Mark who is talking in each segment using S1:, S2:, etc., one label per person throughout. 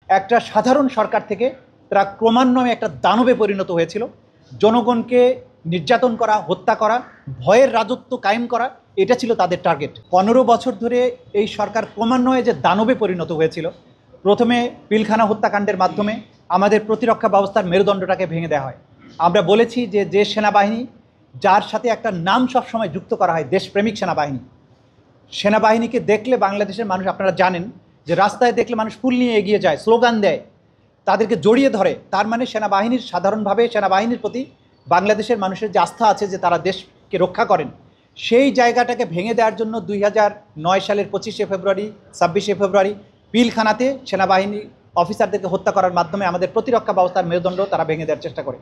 S1: একটা সাধারণ সরকার থেকে তারা ক্রমান্বয়ে একটা দানবে পরিণত হয়েছিল। জনগণকে নির্যাতন করা, হত্যা করা, ভয়ের রাজত্ব কায়েম করা, এটা ছিল তাদের টার্গেট। 15 বছর ধরে এই সরকার ক্রমান্বয়ে যে দানবে পরিণত হয়েছিল, প্রথমে পিলখানা হত্যাকাণ্ডের মাধ্যমে আমাদের প্রতিরক্ষা ব্যবস্থার মেরুদণ্ডটাকে ভেঙে দেওয়া হয়। আমরা বলেছি যে সেনাবাহিনী যার সাথে একটা নাম সবসময় যুক্ত করা হয়, দেশপ্রেমিক সেনাবাহিনী। সেনাবাহিনীকে দেখলে বাংলাদেশের মানুষ, আপনারা জানেন যে রাস্তায় দেখলে মানুষ ফুল নিয়ে এগিয়ে যায়, স্লোগান দেয়, তাদেরকে জড়িয়ে ধরে। তার মানে সেনাবাহিনীর সাধারণভাবে সেনাবাহিনীর প্রতি বাংলাদেশের মানুষের যে আস্থা আছে যে তারা দেশকে রক্ষা করেন, সেই জায়গাটাকে ভেঙে দেওয়ার জন্য 2009 সালের 25শে ফেব্রুয়ারি 26শে ফেব্রুয়ারি পিলখানাতে সেনাবাহিনী অফিসারদেরকে হত্যা করার মাধ্যমে আমাদের প্রতিরক্ষা ব্যবস্থার মেরুদণ্ড তারা ভেঙে দেওয়ার চেষ্টা করে।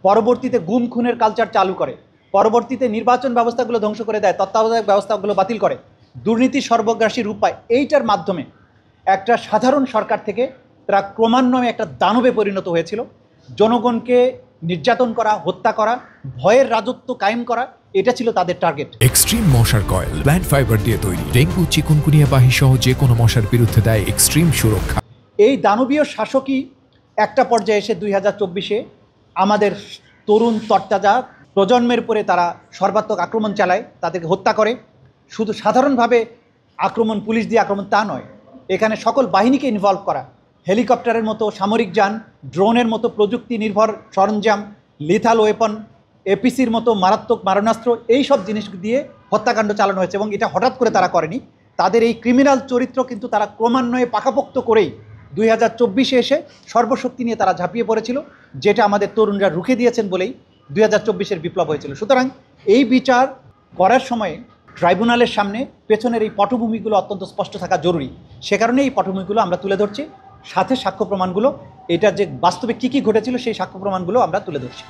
S1: পরবর্তীতে গুম খুনের কালচার চালু করে, পরবর্তীতে নির্বাচন ব্যবস্থাগুলো ধ্বংস করে দেয়, তত্ত্বাবধায়ক ব্যবস্থাগুলো বাতিল করে, দুর্নীতি সর্বগ্রাসী রূপ পায়। এইটার মাধ্যমে একটা সাধারণ সরকার থেকে তারা ক্রমান্বয়ে একটা দানবে পরিণত হয়েছিল। জনগণকে নির্যাতন করা, হত্যা করা, ভয়ের রাজত্ব কায়েম করা, এটা ছিল তাদের টার্গেট।
S2: এক্সট্রিম মশার কয়েল প্ল্যান্ট ফাইবার দিয়ে তৈরি, ডেঙ্গু, চিকুনগুনিয়া বাহি সহ যে কোনো মশার বিরুদ্ধে দেয় এক্সট্রিম সুরক্ষা।
S1: এই দানবীয় শাসকই একটা পর্যায়ে এসে 2024-এ আমাদের তরুণ তরতাজা প্রজন্মের উপরে তারা সর্বাত্মক আক্রমণ চালায়, তাদেরকে হত্যা করে। শুধু সাধারণভাবে আক্রমণ, পুলিশ দিয়ে আক্রমণ তা নয়, এখানে সকল বাহিনীকে ইনভলভ করা, হেলিকপ্টারের মতো সামরিক যান, ড্রোনের মতো প্রযুক্তি নির্ভর সরঞ্জাম, লিথাল ওয়েপন, এপিসির মতো মারাত্মক মারণাস্ত্র, এই সব জিনিস দিয়ে হত্যাকাণ্ড চালানো হয়েছে। এবং এটা হঠাৎ করে তারা করেনি, তাদের এই ক্রিমিনাল চরিত্র কিন্তু তারা ক্রমান্বয়ে পাকাপোক্ত করেই 2024-এ এসে সর্বশক্তি নিয়ে তারা ঝাঁপিয়ে পড়েছিল, যেটা আমাদের তরুণরা রুখে দিয়েছেন বলেই 2024-এর বিপ্লব হয়েছিল। সুতরাং এই বিচার করার সময়ে ট্রাইব্যুনালের সামনে পেছনের এই পটভূমিগুলো অত্যন্ত স্পষ্ট থাকা জরুরি। সে কারণে এই পটভূমিগুলো আমরা তুলে ধরছি, সাথে সাক্ষ্য প্রমাণগুলো, এটা যে বাস্তবে কী কী ঘটেছিল সেই সাক্ষ্য প্রমাণগুলো আমরা তুলে ধরছি।